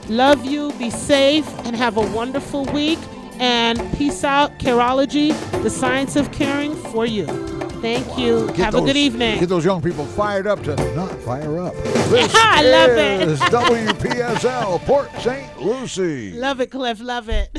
Love you. Be safe and have a wonderful week. And peace out. Careology, the science of caring for you. Thank you. Have a good evening. Get those young people fired up to not fire up. I love it. This is WPSL Port St. Lucie. Love it, Cliff. Love it.